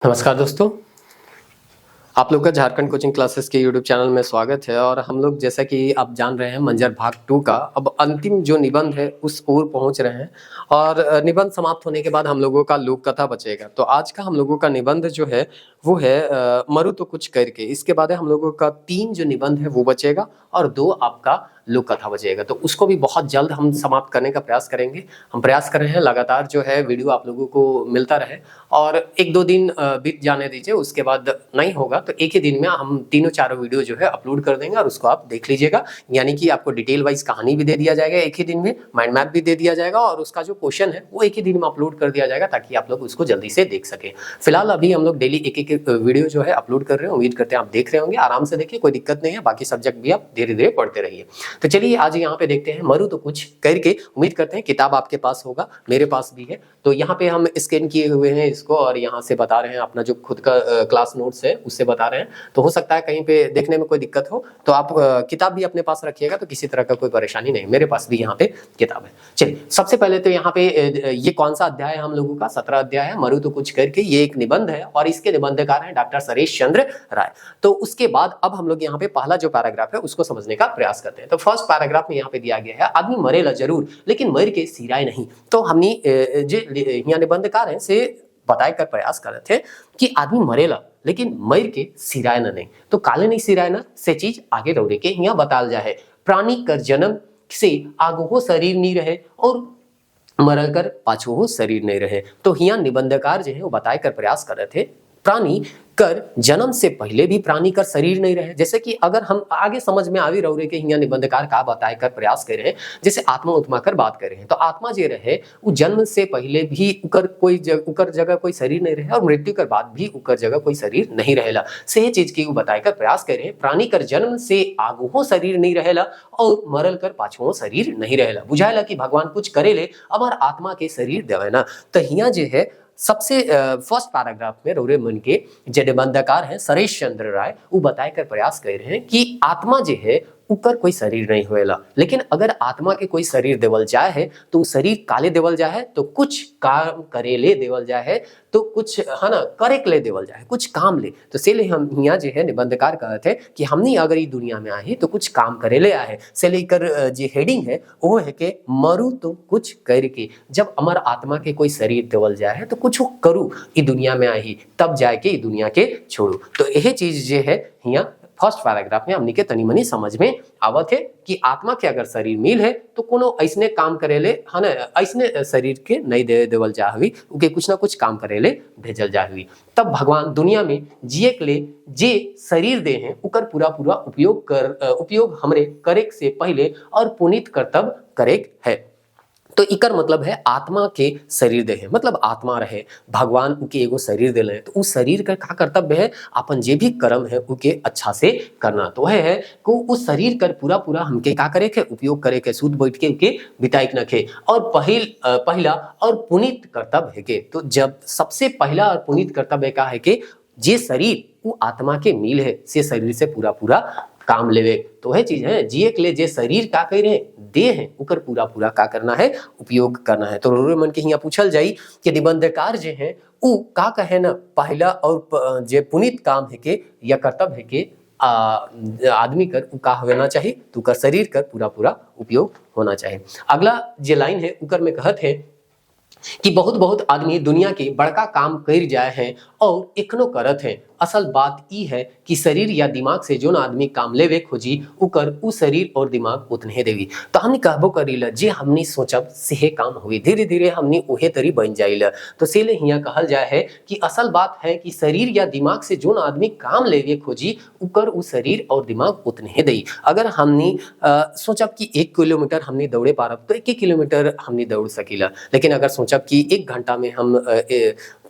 नमस्कार दोस्तों, आप लोग का झारखंड कोचिंग क्लासेस के यूट्यूब चैनल में स्वागत है। और हम लोग जैसा कि आप जान रहे हैं मंजर भाग 2 का अब अंतिम जो निबंध है उस ओर पहुंच रहे हैं। और निबंध समाप्त होने के बाद हम लोगों का लोक कथा बचेगा। तो आज का हम लोगों का निबंध जो है वो है मरु तो कुछ करके। इसके बाद हम लोगों का 3 जो निबंध है वो बचेगा और 2 आपका लोक कथा बचेगा। तो उसको भी बहुत जल्द हम समाप्त करने का प्रयास करेंगे। हम प्रयास कर रहे हैं लगातार जो है वीडियो आप लोगों को मिलता रहे और 1-2 दिन बीत जाने दीजिए, उसके बाद नहीं होगा तो एक ही दिन में हम तीनों चारों वीडियो जो है अपलोड कर देंगे और उसको आप देख लीजिएगा। यानी कि आपको डिटेल वाइज कहानी भी दे दिया जाएगा एक ही दिन में, माइंड मैप भी दे दिया जाएगा और उसका जो क्वेश्चन है वो एक ही दिन में अपलोड कर दिया जाएगा ताकि आप लोग उसको जल्दी से देख सके। फिलहाल अभी हम लोग डेली एक वीडियो जो है अपलोड कर रहे हैं। उम्मीद करते हैं आप देख रहे होंगे, आराम से देखिए, कोई दिक्कत नहीं है। बाकी सब्जेक्ट भी आप धीरे धीरे पढ़ते रहिए। तो चलिए आज यहाँ पे देखते हैं मरु तो कुछ करके। उम्मीद करते हैं किताब आपके पास होगा, मेरे पास भी है। तो यहाँ पे हम स्कैन किए हुए हैं इसको और यहाँ से बता रहे हैं अपना जो खुद का क्लास नोट्स है उससे बता रहे हैं। तो हो सकता है कहीं पे देखने में कोई दिक्कत हो तो आप किताब भी अपने पास रखिएगा, तो किसी तरह का कोई परेशानी नहीं। मेरे पास भी यहाँ पे किताब है। चलिए सबसे पहले तो यहाँ पे ये कौन सा अध्याय है हम लोगों का? 17 अध्याय है, मरु तो कुछ करके। ये एक निबंध है और इसके निबंधकार हैं डॉक्टर सरेश चंद्र राय। तो उसके बाद अब हम लोग यहाँ पे पहला जो पैराग्राफ है उसको समझने का प्रयास करते हैं। तो फर्स्ट पैराग्राफ में यहाँ पे दिया गया है, आदमी मरेला जरूर लेकिन मर के सिराय नहीं। तो हमने जो यहाँ निबंधकार है से बताए कर प्रयास कर रहे थे कि आदमी मरेला लेकिन मर के सिराय नहीं। तो काले नहीं सिराय ना से चीज आगे दौड़े के यहाँ बताल जाए। प्राणी कर जन्म से आगो हो शरीर नहीं रहे और मरल कर पाछो हो शरीर नहीं रहे। तो यहाँ निबंधकार जो है वो बताए कर प्रयास कर रहे थे प्राणी कर जन्म से पहले भी प्राणी कर शरीर नहीं रहे। जैसे कि अगर हम आगे समझ में आवी रहे के यहाँ निबंधकार का बताए कर प्रयास कर रहे हैं, जैसे आत्मा उत्मा कर बात कर रहे हैं। तो आत्मा जो रहे वो जन्म से पहले भी उकर जगह कोई शरीर नहीं रहे और मृत्यु कर बाद भी उकर जगह कोई शरीर नहीं रहेला। से ये चीज की वो बताए कर प्रयास कर रहे हैं। प्राणी कर जन्म से आगू हो शरीर नहीं रहेला और मरल कर पाछो शरीर नहीं रहेला। बुझाएला कि भगवान कुछ करेले अमर आत्मा के शरीर देवे ना। तो यहाँ जो है सबसे फर्स्ट पैराग्राफ में रोरे मन के जो निबंधकार हैं सरेश चंद्र राय वो बताए कर प्रयास कर रहे हैं कि आत्मा जो है उकर कोई शरीर नहीं होएला। लेकिन अगर आत्मा के कोई शरीर देवल जाए है तो शरीर काले देवल जाए है, तो कुछ काम करेले देवल जाए है, तो कुछ है ना करे ले देवल जाए, कुछ काम ले। तो से ले हम यहाँ जो है निबंधकार कहते हैं कि हमने अगर ये दुनिया में आए तो कुछ काम करेले आए। से लेकर जो हेडिंग है वो है कि मरु तो कुछ करके। जब अमर आत्मा के कोई शरीर देवल जाए है तो कुछ करूँ ई दुनिया में आई तब जाके ई दुनिया के छोड़ू। तो यही चीज जो है यहाँ फर्स्ट पैराग्राफ में हमनी के तनी मनी समझ में आवत है कि आत्मा के अगर शरीर मिल है तो कोनो ऐसने काम करेले है ना, ऐसने शरीर के नहीं दे देवल जा हुई उके कुछ ना कुछ काम करेले भेजल जा हुई। तब भगवान दुनिया में जिए के लिए जे शरीर दे हैं उकर पूरा पूरा उपयोग हमरे करे से पहले और पुनीत कर्तव्य करे है। तो इकर मतलब है आत्मा के शरीर दे है, मतलब आत्मा रहे भगवान उनके एगो शरीर दे तो उस शरीर का क्या कर्तव्य है? अपन जे भी कर्म है उनके अच्छा से करना। तो है को उस शरीर कर पूरा पूरा हमके क्या करे के उपयोग करे के, सूद बैठ के उनके बिताई न खे। और पहला और पुनीत कर्तव्य है के। तो जब सबसे पहला और पुनीत कर्तव्य का है कि जे शरीर वो आत्मा के मिल है से शरीर से पूरा पूरा काम लेवे। तो है चीज है जिए के लिए जे शरीर का कह रहे दे हैं उकर पूरा पूरा का करना है, उपयोग करना है। तो रोरे मन के यहाँ पूछल जाई कि निबंधकार जे हैं उ का कहे ना पहला और जे पुनीत काम है के या कर्तव्य है के आदमी कर का होना चाहिए तो कर शरीर कर पूरा पूरा उपयोग होना चाहिए। अगला जे लाइन है उकर में कहत है कि बहुत बहुत आदमी दुनिया के बड़का काम कर जाए हैं और एखनो करत हैं। असल बात ई है कि शरीर या दिमाग से जो आदमी काम लेवे खोजी उकर उ शरीर और दिमाग उतने देवी। तो हमने कहबो करीला जे हमने सोचब सेहे काम हुई, धीरे धीरे हमने उहे तरी बन जाइला। तो सेले यहाँ कहल जाए है कि असल बात है कि शरीर या दिमाग से जो आदमी काम लेवे खोजी उकर उ शरीर और दिमाग उतने दई। अगर हमने सोचब कि 1 किलोमीटर हमने दौड़े पारब तो 1 किलोमीटर हमने दौड़ सकीला। लेकिन अगर सोचब कि 1 घंटा में हम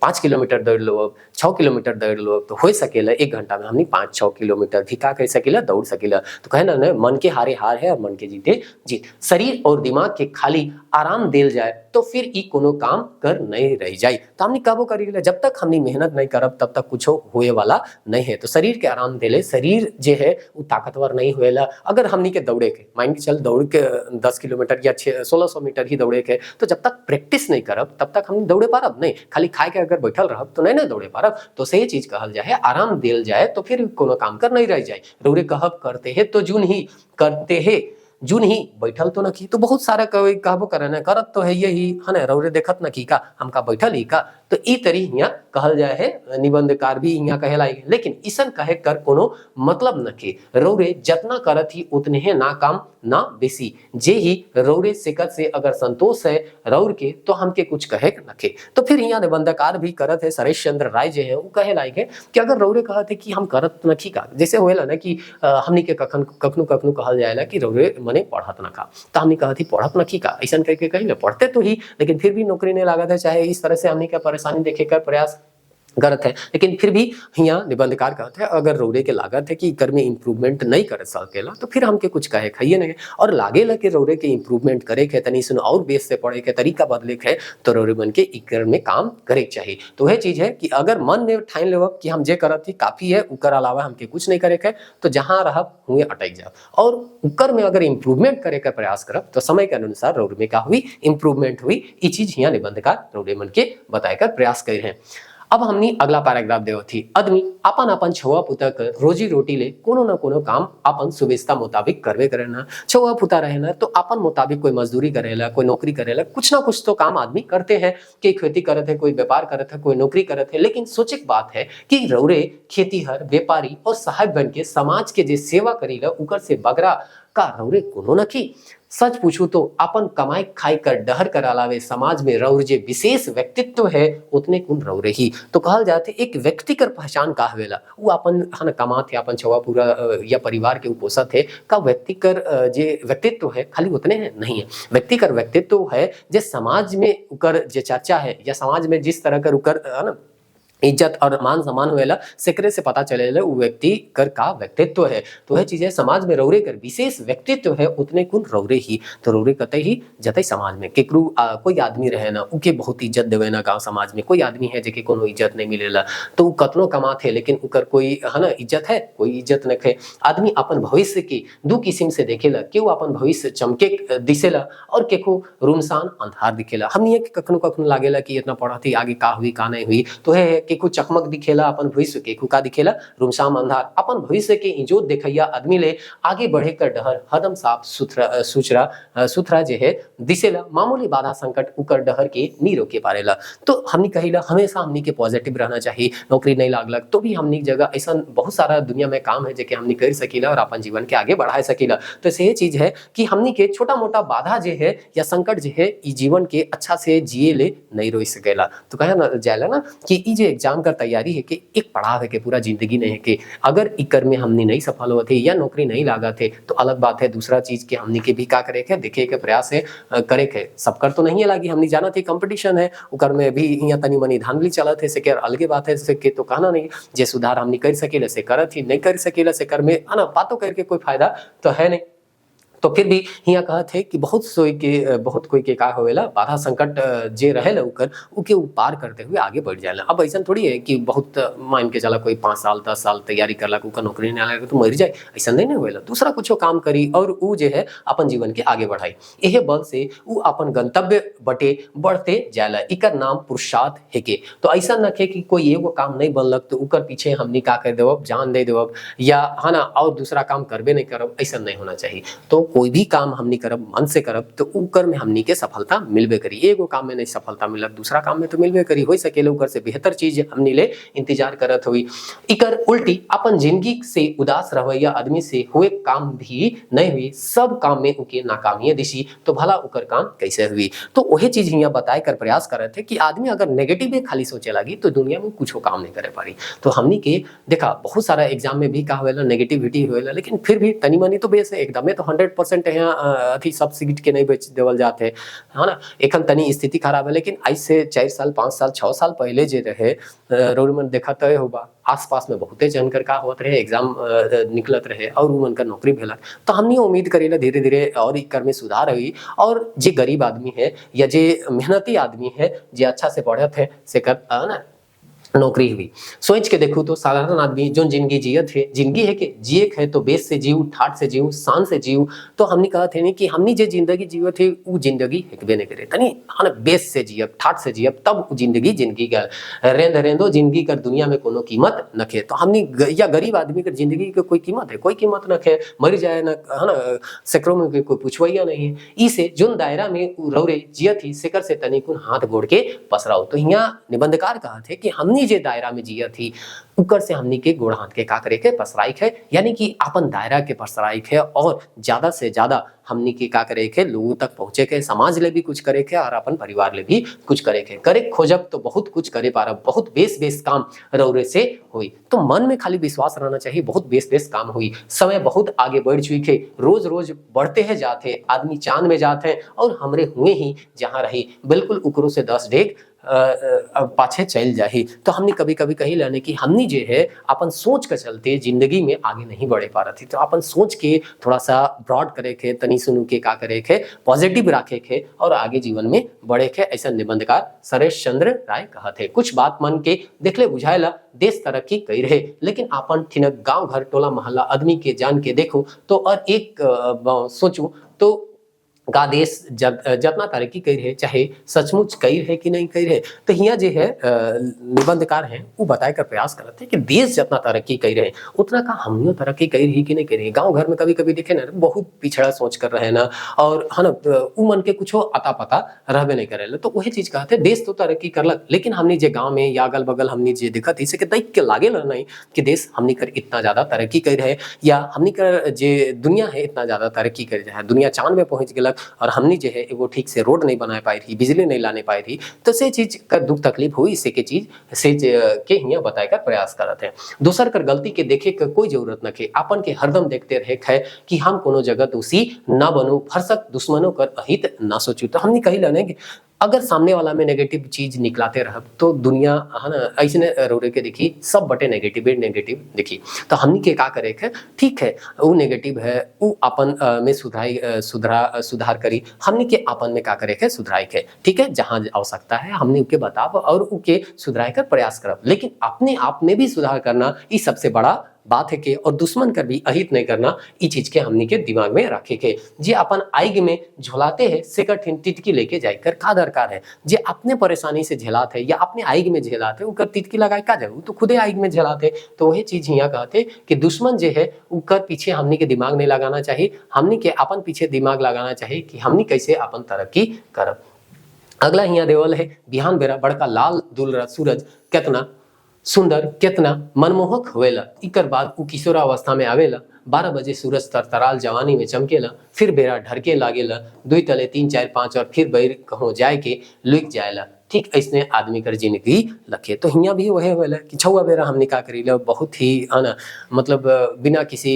5 किलोमीटर दौड़ लो, 6 किलोमीटर दौड़ लो तो हो सकेला 1 घंटा में हमने 5-6 किलोमीटर भी का कर सकेला दौड़ सकेला। तो कहे ना मन के हारे हार है और मन के जीते जीत। शरीर और दिमाग के खाली आराम देल जाए तो फिर ई कोनो काम कर नहीं रह जाए। तो हमनी कबो करी जब तक हमनी मेहनत नहीं करब तब तक कुछ होए वाला नहीं है। तो शरीर के आराम देले शरीर जे है वो ताकतवर नहीं होएला। अगर हमनी के दौड़े के मान के चल दौड़ के 10 किलोमीटर या 1600 मीटर ही दौड़े के, तो जब तक प्रैक्टिस नहीं करब तब तक हम दौड़े पारब नहीं। खाली खाए के अगर बैठल रहब तो नहीं दौड़े पारब। तो सही चीज कहल जाए आराम देल जाए तो फिर कोनो काम कर नहीं रह जाए। रौरे कहब करते है तो जुन ही करते है जुन ही बैठल तो न की। तो बहुत सारा कोई कहबो करे ना करत तो है यही है ना, रौरे देखत न की का हमका बैठल ही का। तो ई तरी यहाँ कहल जाए है निबंधकार भी यहाँ कहे लाई। लेकिन ईसन कहे कर कोनो मतलब न के रौरे जतना करत ही उतने है ना काम ना बेसी। जे ही रौरे सिकत से अगर संतोष है रौर के तो हमके कुछ कहे न के। तो फिर यहाँ निबंधकार भी करत है सरेश चंद्र राय जे है वो कहे लायक है कि अगर रौरे कहते कि हम करत न की का, जैसे होएला ना कि हमनी के कखनु कखनु कहल जाएला कि रौरे मने पढ़त न का, तो हमनी कहती पढ़त न की का ऐसा करके कही पढ़ते तो ही लेकिन फिर भी नौकरी नहीं लागत है। चाहे इस तरह से हमनी का परेशानी देखे का प्रयास गलत है, लेकिन फिर भी यहाँ निबंधकार कहते हैं अगर रौरे के लागत है कि कर में इम्प्रूवमेंट नहीं कर सकेला तो फिर हमके कुछ कहे खाइए नहीं। और लागेला कि रौरे के इम्प्रूवमेंट करे के तनी सुन और बेस से पढ़े के तरीका बदले के तो रौरे मन के इकर में काम करे चाहिए। तो वह चीज है कि अगर मन में ठान लेवब कि हम जे करत ही काफी है उकर अलावा हमके कुछ नहीं करे के, तो जहां रहब हुए अटक जाओ। और उकर में अगर इम्प्रूवमेंट करे का प्रयास करब तो समय के अनुसार रौरे में का हुई इम्प्रूवमेंट हुई। ये चीज यहाँ निबंधकार रौरे मन के बताए कर प्रयास करे हैं। अब हमनी अगला पैराग्राफ देव थी आदमी अपन अपन छुआ पुता कर रोजी रोटी ले कोनो न कोनो काम अपन सुविस्ता मुताबिक करवे करेना। छुआ पुता रहेना तो अपन मुताबिक कोई मजदूरी करेला, कोई नौकरी करेला, कुछ ना कुछ तो काम आदमी करते हैं। कि खेती करत है, कोई व्यापार करत है, कोई नौकरी करत है। लेकिन सोचे बात है कि रौरे खेतीहर व्यापारी और सहायक बन के समाज के जे सेवा करीला उकर से बगरा का रौरे कोनो न की। सच पूछू तो अपन कमाई खाई कर डहर कर अलावे समाज में रौर जे विशेष व्यक्तित्व है उतने कुन रौरे ही। तो कहल जाते एक व्यक्ति कर पहचान का हवेला वो अपन हन कमात है अपन छवा पूरा या परिवार के उपोषित है का व्यक्ति कर जे व्यक्तित्व है खाली उतने है नहीं है। व्यक्ति कर व्यक्तित्व है जे समाज में उकर जे चर्चा है या समाज में जिस तरह कर उकर है ना इज्जत और मान सम्मान हुएला सेकरे से पता चलेला वो व्यक्ति कर का व्यक्तित्व है। तो वह चीज है समाज में रौरे कर विशेष व्यक्तित्व है उतने कुन रौरे ही। तो रौरे कतई ही जतई समाज में केकरू कोई आदमी रहे ना उके बहुत इज्जत देवे ना गाँव समाज में। कोई आदमी है जेके कोनो इज्जत नहीं मिलेला तो वो कतनो कमात है लेकिन उकर कोई है ना इज्जत है कोई इज्जत नहीं है। आदमी अपन भविष्य के दो किस्म से देखेला कि वो अपन भविष्य चमके दिसेला और केको रुमसान अंधार दिखेला। हमनी के कखनो कखनो लागेला कि इतना पढ़ा थी आगे का हुई का नहीं हुई। तो है केकू चकमक दिखेला अपन भविष्य, केकू का दिखेला रुमसाम अंधार। अपन भविष्य के इजोत देखैया आदमी ले आगे बढ़े कर डहर हदम साफ सुथरा जे है दिसेला। मामूली बाधा संकट उकर डहर के नी रोके पारेला। तो हमनी कहिला हमेशा हमनी के पॉजिटिव रहना चाहिए। नौकरी नहीं लागलक तो भी हमनी जगह ऐसा बहुत सारा दुनिया में काम है जेके हमनी कर सकीला और अपन जीवन के आगे बढ़ा सकीला। तो सही चीज है कि हमनी के छोटा मोटा बाधा जे है या संकट जे है ई जीवन के अच्छा से जिए ले नहीं रोई सकेला। तो कहे ना जाएला ना कि ई जे एग्जाम का तैयारी है कि एक पड़ाव है कि पूरा जिंदगी नहीं है कि अगर इकर में हमने नहीं सफल हुए थे या नौकरी नहीं लागा थे तो अलग बात है। दूसरा चीज के हमने के भी का करे के देखे के प्रयास है करे के सबकर तो नहीं है लागी। हमने जाना थे कंपटीशन है उकर में भी यहाँ तनी मनी धांधली चलत है से के अलगे बात है से के तो कहना नहीं जे सुधार हमने कर सकेला से करत ही नहीं कर सकेला से कर में आना बातों करके कोई फायदा तो है नहीं। तो फिर भी यहाँ कहत है कि बहुत कोई के का होवेला बाधा संकट जे रहेला उकर उके पार करते हुए आगे बढ़ जाएला। अब ऐसा थोड़ी है कि बहुत मान के चला कोई 5 साल 10 साल तैयारी करला उका नौकरी नहीं लगा तो मर जाए, ऐसा नहीं होवेला। दूसरा कुछ काम करी और उ जे है अपन जीवन के आगे बढ़ाई। यह बल से उ अपन गंतव्य बटे बढ़ते जाएला। इकर नाम पुरुषार्थ है के। तो ऐसा न खे कि कोई एगो काम नहीं बनलक तो उकर पीछे हमनी का कर देवब जान दे देवब या है ना और दूसरा काम करबे नहीं करब, ऐसा नहीं होना चाहिए। तो कोई भी काम हमनी करब मन से करब तो उकर में हमनी के सफलता मिलबे करी। एगो काम में नहीं सफलता मिलत दूसरा काम में तो मिलबे करी। हो सकेले उकर से बेहतर चीज हमनी ले इंतजार करत हुई। इकर उल्टी अपन जिंदगी से उदास रवैया आदमी से हुए काम भी नहीं हुई। सब काम में उनके नाकामियां दिशी तो भला उकर काम कैसे हुई। तो वही चीज यहाँ बताए कर प्रयास करत है कि आदमी अगर नेगेटिव में खाली सोचे लगी तो दुनिया में कुछ काम नहीं करे पारी। तो हमनी के देखा बहुत सारा एग्जाम में भी का होवेला नेगेटिविटी होवेला लेकिन फिर भी तनी मनी तो बेस है एकदम तो 100% यहाँ अथी सब सीट के नहीं बेच देवल जाते है ना। एखन तनी स्थिति खराब है, लेकिन आज से 4 साल 5 साल 6 साल पहले जे रहे रोड में देखा तय होबा आसपास में बहुते जनकर का होत रहे, एग्जाम निकलत रहे और उ मन का नौकरी भेला। तो हमनी उम्मीद करेला धीरे धीरे और ई कर में सुधार हुई, और जे गरीब आदमी है या जे मेहनती आदमी है, जे अच्छा से पढ़त है से कर ना नौकरी हुई। सोच के देखो तो साधारण आदमी जो जिंदगी जियत है, जिंदगी है कि जिए है तो बेस से जीव, ठाट से जीव, शान से जीव। तो हमने कहा थे नहीं कि हमने जे जिंदगी जीवत है वो जिंदगी हेकबे नहीं करे, तनी हाँ बेस से जियब, ठाट से जियब, तब जिंदगी जिंदगी का रेंदो जिंदगी कर दुनिया में कोनो कीमत नखे। तो हमने या गरीब आदमी कर जिंदगी के कोई कीमत है, कोई कीमत नखे, मर जाए ना है ना, सैकड़ों में कोई पूछवैया नहीं है। इसे जोन दायरा में रौरे जियत ही सेकर से तनिकुन हाथ गोड़ के पसराओ। तो यहाँ निबंधकार कहा थे कि हमनी जे दायरा में जिया थी उकर से हमनी के गोड़ हाथ के का करे के पसराई है, यानी कि अपन दायरा के पसराई है, और ज्यादा से ज्यादा हमनी के का करे के लोगों तक पहुंचे के, समाज ले भी कुछ करे के और अपन परिवार ले भी कुछ करे के। करे खोजब तो बहुत कुछ करे पारा, बहुत बेस काम रौरे से हुई। तो मन में खाली विश्वास रहना चाहिए, बहुत बेस काम हुई। समय बहुत आगे बढ़ चुकी है, रोज रोज बढ़ते हैं जाते, आदमी चांद में जाते हैं और हमरे हुए ही जहां रही बिल्कुल उकरो से 10 डेग पाछे चल जाही। तो हमने कभी कभी कही लाने की हमनी जे है अपन सोच के चलते जिंदगी में आगे नहीं बढ़े पा रही थी। तो अपन सोच के थोड़ा सा ब्रॉड करे के, तनी सुनू के का करे के, पॉजिटिव रखे के और आगे जीवन में बढ़े के, ऐसा निबंधकार सरेश चंद्र राय कहा थे। कुछ बात मन के देखले बुझाएला देश तरक्की कई रहे, लेकिन अपन ठिनक गांव घर टोला मोहल्ला आदमी के जान के देखो तो और एक सोचू तो का देश जितना तरक्की कर रहे, चाहे सचमुच कर रहे कि नहीं कर रहे। तो यहाँ जो है निबंधकार हैं वो बताए कर प्रयास करते हैं कि देश जितना तरक्की कर रहे उतना का हमने तरक्की कर रही कि नहीं कर रही। गांव घर में कभी कभी देखे ना बहुत पिछड़ा सोच कर रहे ना, और है ना उ मन के कुछ अता पता रहबे नहीं करे। तो वही चीज कहते देश तो तरक्की करलक, लेकिन हमने जे गाँव में या अगल बगल हमने जे दिखत इसे देख के लागे ना नहीं कि देश हमने कर इतना ज्यादा तरक्की कर रहे, या हमने कर जे दुनिया है इतना ज्यादा तरक्की कर रहा है, दुनिया चांद में पहुंच गलक और हमने जो है वो ठीक से रोड नहीं बना पाई थी, बिजली नहीं लाने पाई थी। तो से चीज का दुख तकलीफ हुई, इसे के चीज से के हियां बताए का प्रयास करते हैं। दोसर कर गलती के देखे के कोई जरूरत न के, अपन के हरदम देखते रहे है कि हम कोनो जगह दोषी ना बनू, फरसक दुश्मनों कर अहित ना सोचू। तो हमने कही लाने कि अगर सामने वाला में नेगेटिव चीज निकलाते रह तो दुनिया है ना ऐसे रोड़े के देखी सब बटे नेगेटिव देखी। तो हमनी के का करे है, ठीक है वो नेगेटिव है वो अपन में सुधार करी, हमनी के अपन में का करे है सुधराई है, ठीक है जहां आवश्यकता है हमनी के बताब और उके सुधराई कर प्रयास करब। लेकिन अपने आप में भी सुधार करना ये सबसे बड़ा बात है के, और दुश्मन कर भी अहित नहीं करना, ये चीज के हमनी के दिमाग में रखे के। जे अपन आग में झोलाते हैं सेकर टिटकी लेके जाकर का दरकार है। जे अपने परेशानी से झेलाते या अपने आग में झेलाते उनकर टिटकी लगाए का जाए, तो खुदे आग में झेलाते। तो वही चीज यहाँ कहते कि दुश्मन जे है उनकर पीछे हमनी के दिमाग नहीं लगाना चाहिए, हमनी के अपन पीछे दिमाग लगाना चाहिए कि हमनी कैसे अपन तरक्की करब। अगला यहाँ देवल है बिहान बेरा बड़का लाल दुलरा सूरज कितना सुंदर कितना मनमोहक होवेला, इकर बाद उ किशोरावस्था में आवेला। 12 बजे सूरज तरतराल जवानी में चमकेला, फिर बेरा ढरके लागेला, 2 तले 3 4 5 और फिर बैर कहूँ जाए के लुक जाएला। ठीक ऐसने आदमी कर जिंदगी लखे। तो हियाँ भी वही होला कि छुआ बेरा हमने का करीला बहुत ही है ना, मतलब बिना किसी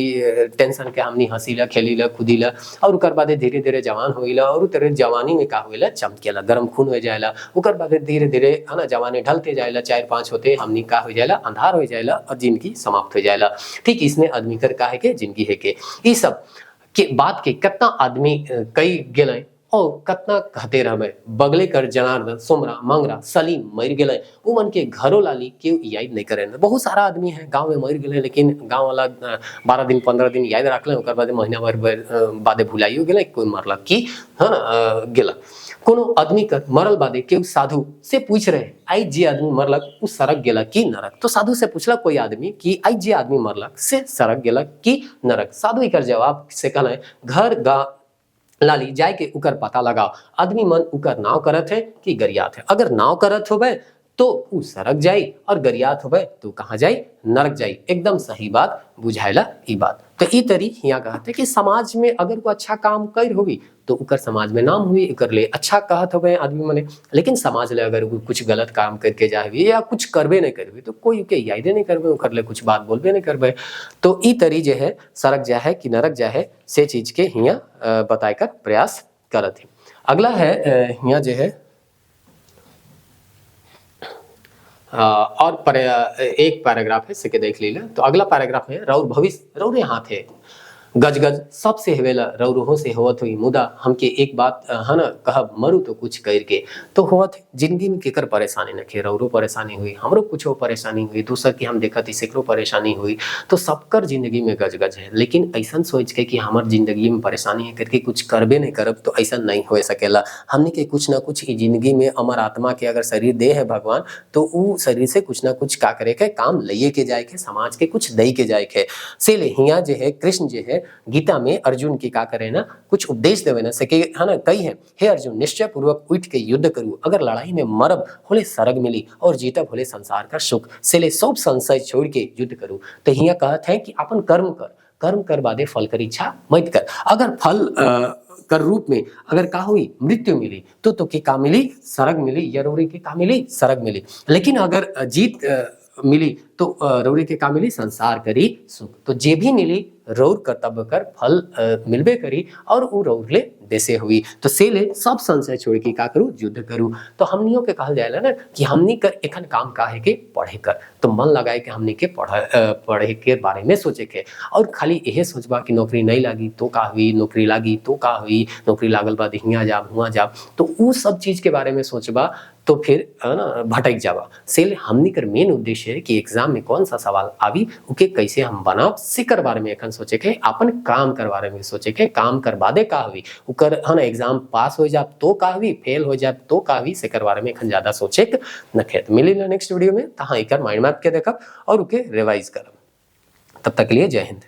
टेंशन के हमने हंसीला खेलीला खुदीला, और उकर बाद धीरे धीरे जवान होइला, और तेरे जवानी में का होइला चमकेला, गरम खून हो जाएला। उकर बाद धीरे धीरे है ना जवानी ढलते जाएला, 4 5 होते हमने का हो जाएला अंधार हो जाएला और जिंदगी समाप्त हो जाएला। ठीक इसने आदमी कर का है के जिंदगी है के ये सब के बात के कितना आदमी कई गेले और कतना कहते रहबे। बगले कर जनार्दन सोमरा मंगरा सलीम मर गए, वो मन के घरों लाली क्यों याद नहीं करे। बहुत सारा आदमी है गांव में मर गए, लेकिन गांव वाला 12 दिन 15 दिन याद रखल, ओकर बाद महीना भर बादे भुलाइयो गेले, कोई मरलक की है ना गेला। कोनो आदमी कर मरल बादे केहू साधु से पूछ रहे आई जे आदमी मरलक उ सड़क गेलक की नरक। तो साधु से पूछलक कोई आदमी कि आई जे आदमी मरलक से सड़क गेलक की नरक। साधु एकर जवाब से कहले घर गा लाली जाए के उकर पता लगाओ, आदमी मन उकर नाव करत है कि गरियात है। अगर नाव करत होबे तो उ सरक जाई और गरियात होवे तो कहाँ जाई, नरक जाई। एकदम सही बात बुझाइला ई बात। तो ई तरी यहाँ कहते कि समाज में अगर कोई अच्छा काम कर होगी तो उकर समाज में नाम हुई, एकर ले अच्छा कहत होवे आदमी मने। लेकिन समाज ले अगर कुछ गलत काम करके जाए या कुछ करबे नहीं करबे तो कोई के यादे नहीं करबे, ओकर ले कुछ बात बोलबे नहीं करबे। तो ई तरी जे है सरक जा है कि नरक जा है से चीज के हियाँ बताए कर प्रयास करत है। अगला है हियाँ जे है और एक पैराग्राफ है सिके देख लीला। तो अगला पैराग्राफ है रौर भविष्य रौरे हाथ है गज गज सबसे हवेला रौरोहो से होवत हुई मुदा हमके एक बात है ना कहब मरु तो कुछ करके। तो होवत जिंदगी में केकर परेशानी नखे, रौरो परेशानी हुई, हमरो कुछ परेशानी हुई, दूसर की हम देखत सेकरो परेशानी हुई। तो सबकर जिंदगी में गज गज है, लेकिन ऐसा सोच के कि हमार जिंदगी में परेशानी है करके कुछ करबे नहीं करब तो ऐसा नहीं हो सकेला। हमने के कुछ ना कुछ जिंदगी में अमर आत्मा के अगर शरीर दे है भगवान तो उ शरीर से कुछ ना कुछ का करे के काम लइए के जाए के, समाज के कुछ दई के जाए के। से ले हिया जे है कृष्ण जे है गीता में अर्जुन की का करे ना कुछ उपदेश देवे ना सके है ना, कही है हे अर्जुन निश्चय पूर्वक उठ के युद्ध करू, अगर लड़ाई में मरब होले सरग मिली और जीतब होले संसार का सुख, से ले सब संशय छोड़ के युद्ध करू। तो हिया कहत है कि अपन कर्म कर बादे फल कर इच्छा मत कर। अगर फल कर रूप में अगर का हुई मृत्यु मिली तो के का मिली, सरग मिली, या रौरी के का मिली, सरग मिली। लेकिन अगर जीत मिली तो रौरी के का मिली, संसार करी सुख। तो जे भी मिली रौर कर्तव्य कर फल मिलबे करी और उ रौर ले देसे हुई। तो से ले सब संशय छोड़ के का करू, युद्ध करू। तो हमनियों के कहल जाएला ना कि हमनी कर एखन काम का है के पढ़े कर, तो मन लगाए के हमनी के पढ़े के बारे में सोचे के। और खाली यही सोचबा कि नौकरी नहीं लागी तो का हुई, नौकरी लागी तो का हुई, नौकरी लागल बाद हियाँ जाब हुआ जाब, तो उ सब चीज के बारे में सोचबा तो फिर है ना भटक जावा। से हमनी कर मेन उद्देश्य है कि एग्जाम में कौन सा सवाल आवी उके कैसे हम बनाब सिकर बारे में एखन सोचे के, अपन काम कर बारे में सोचे के, काम कर बादे का हुई उकर है ना एग्जाम पास हो जाब तो का हुई, फेल हो जाब तो का हुई, सिकर बारे में एखन ज्यादा सोचे के नखे। मिली ना नेक्स्ट वीडियो में तहाँ एकर माइंड मैप के देखब और उके रिवाइज करब। तब तक के लिए जय हिंद।